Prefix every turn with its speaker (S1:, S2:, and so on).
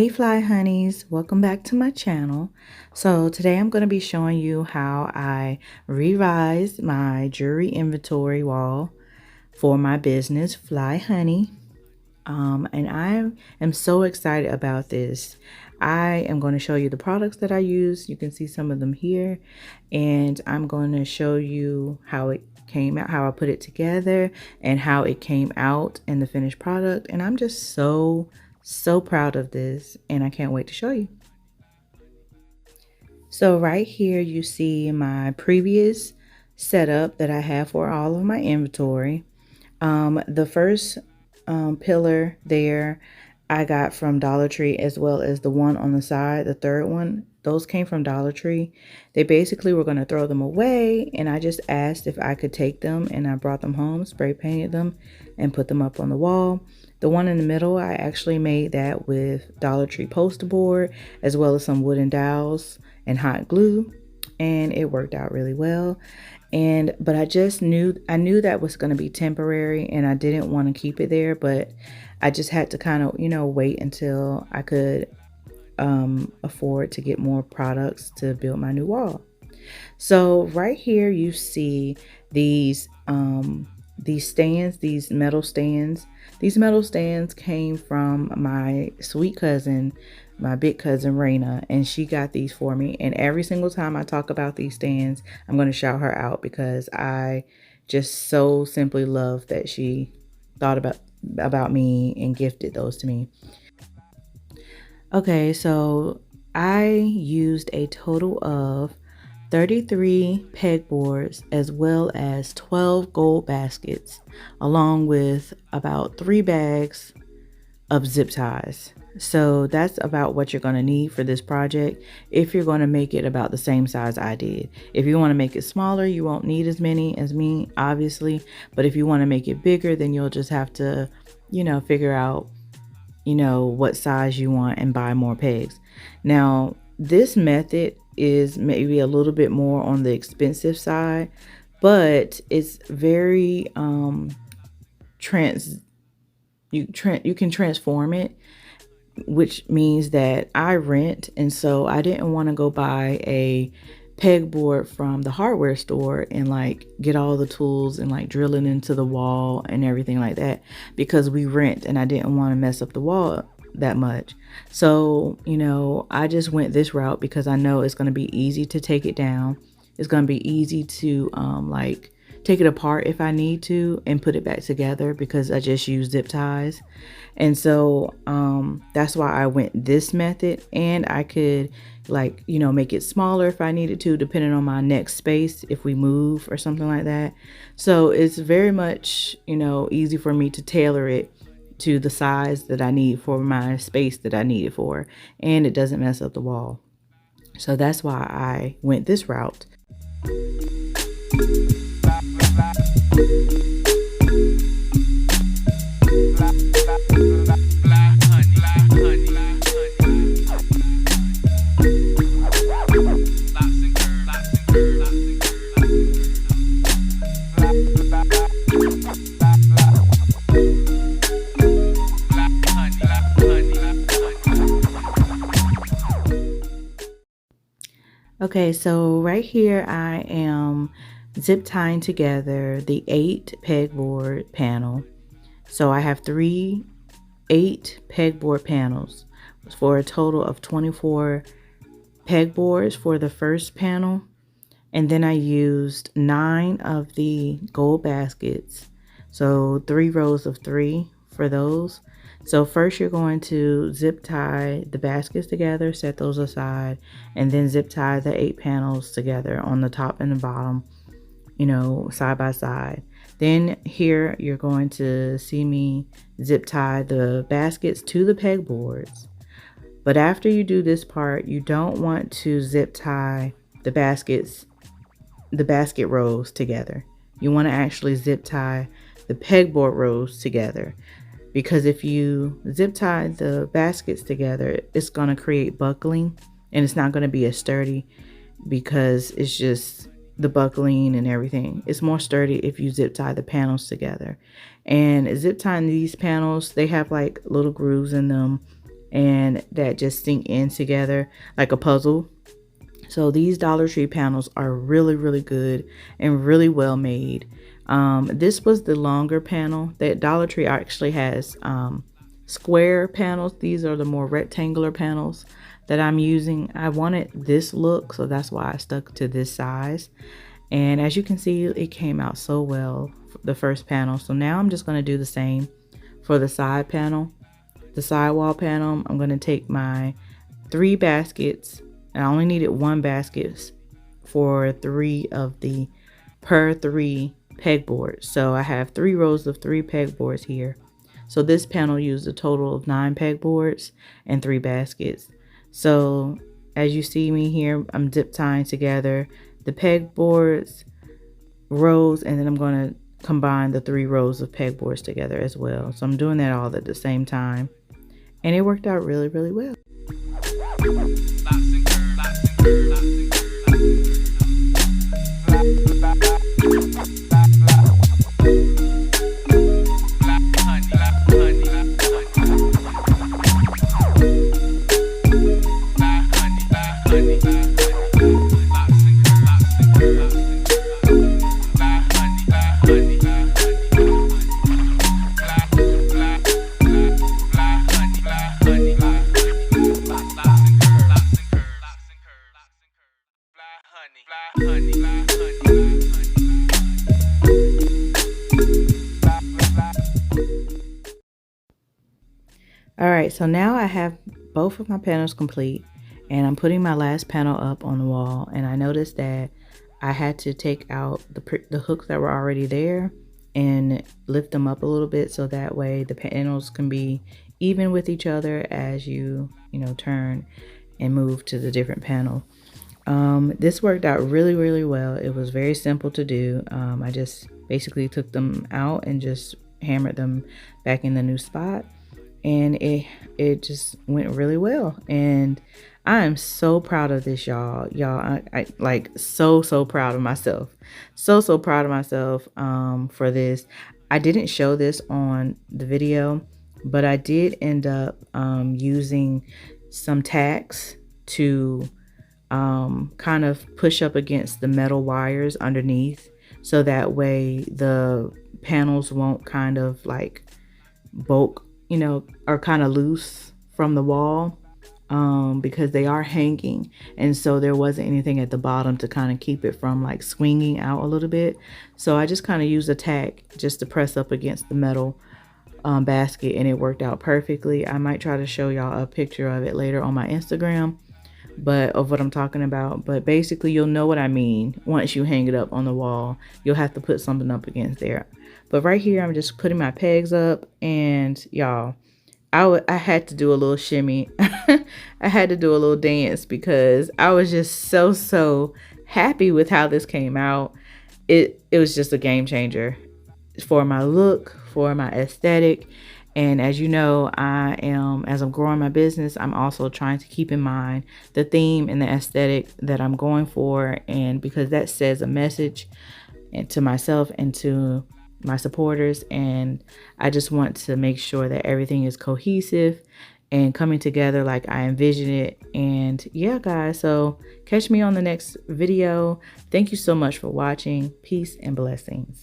S1: Hey fly honeys, welcome back to my channel. So today I'm going to be showing you how I revised my jewelry inventory wall for my business Fly Honey. And I am so excited about this. I am going to show you the products that I use. You can see some of them here, and I'm going to show you how it came out, how I put it together, and how it came out in the finished product. And I'm just so proud of this, and I can't wait to show you. So right here you see my previous setup that I have for all of my inventory. The first pillar there I got from Dollar Tree, as well as the one on the side, the third one. Those came from Dollar Tree. They basically were going to throw them away, and I just asked if I could take them, and I brought them home, spray painted them, and put them up on the wall. The one in the middle, I actually made that with Dollar Tree poster board, as well as some wooden dowels and hot glue, and it worked out really well. But I knew that was going to be temporary, and I didn't want to keep it there, but I just had to kind of, wait until I could afford to get more products to build my new wall. So right here you see these stands, these metal stands. These metal stands came from my sweet cousin, my big cousin Raina, and she got these for me. And every single time I talk about these stands, I'm going to shout her out because I just so simply love that she thought about me and gifted those to me. Okay, so I used a total of 33 pegboards as well as 12 gold baskets, along with about 3 bags of zip ties. So that's about what you're going to need for this project if you're going to make it about the same size I did. If you want to make it smaller, you won't need as many as me, obviously. But if you want to make it bigger, then you'll just have to, figure out, what size you want and buy more pegs. Now, this method is maybe a little bit more on the expensive side, but it's very you can transform it, which means that I rent, and so I didn't want to go buy a pegboard from the hardware store and like get all the tools and like drill it into the wall and everything like that, because we rent and I didn't want to mess up the wall that much. So I just went this route because I know it's going to be easy to take it down. It's going to be easy to like take it apart if I need to and put it back together, because I just use zip ties. And so that's why I went this method, and I could make it smaller if I needed to, depending on my next space, if we move or something like that. So it's very much, easy for me to tailor it to the size that I need for my space that I need it for, and it doesn't mess up the wall. So that's why I went this route. Okay, so right here I am zip tying together the 8 pegboard panel. So I have 3 8 pegboard panels for a total of 24 pegboards for the first panel. And then I used 9 of the gold baskets. So 3 rows of 3 for those. So first you're going to zip tie the baskets together, set those aside, and then zip tie the 8 panels together on the top and the bottom, side by side. Then here you're going to see me zip tie the baskets to the pegboards. But after you do this part, you don't want to zip tie the basket rows together. You want to actually zip tie the pegboard rows together, because if you zip tie the baskets together, it's going to create buckling, and it's not going to be as sturdy, because it's just the buckling and everything. It's more sturdy if you zip tie the panels together. And zip tying these panels, they have like little grooves in them, and that just sink in together like a puzzle. So these Dollar Tree panels are really, really good and really well made. This was the longer panel. That Dollar Tree actually has square panels. These are the more rectangular panels that I'm using. I wanted this look, so that's why I stuck to this size. And as you can see, it came out so well for the first panel. So now I'm just going to do the same for the side panel, the sidewall panel. I'm going to take my 3 baskets. I only needed 1 basket for 3 of the per 3 pegboards. So I have 3 rows of 3 pegboards here. So this panel used a total of 9 pegboards and 3 baskets. So as you see me here, I'm zip tying together the pegboards rows, and then I'm going to combine the 3 rows of pegboards together as well. So I'm doing that all at the same time, and it worked out really, really well. All right, so now I have both of my panels complete, and I'm putting my last panel up on the wall, and I noticed that I had to take out the hooks that were already there and lift them up a little bit, so that way the panels can be even with each other as you turn and move to the different panel. This worked out really, really well. It was very simple to do. I just basically took them out and just hammered them back in the new spot, and it just went really well. And I am so proud of this, y'all. I like so proud of myself. So proud of myself for this. I didn't show this on the video, but I did end up using some tacks to kind of push up against the metal wires underneath, so that way the panels won't kind of like bulk, are kind of loose from the wall, because they are hanging, and so there wasn't anything at the bottom to kind of keep it from like swinging out a little bit. So I just kind of used a tack just to press up against the metal basket, and it worked out perfectly. I might try to show y'all a picture of it later on my Instagram, but of what I'm talking about. But basically you'll know what I mean. Once you hang it up on the wall, you'll have to put something up against there. But right here, I'm just putting my pegs up, and y'all, I had to do a little shimmy. I had to do a little dance because I was just so happy with how this came out. It was just a game changer for my look, for my aesthetic. And as you know, as I'm growing my business, I'm also trying to keep in mind the theme and the aesthetic that I'm going for. And because that says a message and to myself and to my supporters. And I just want to make sure that everything is cohesive and coming together like I envision it. And yeah, guys, so catch me on the next video. Thank you so much for watching. Peace and blessings.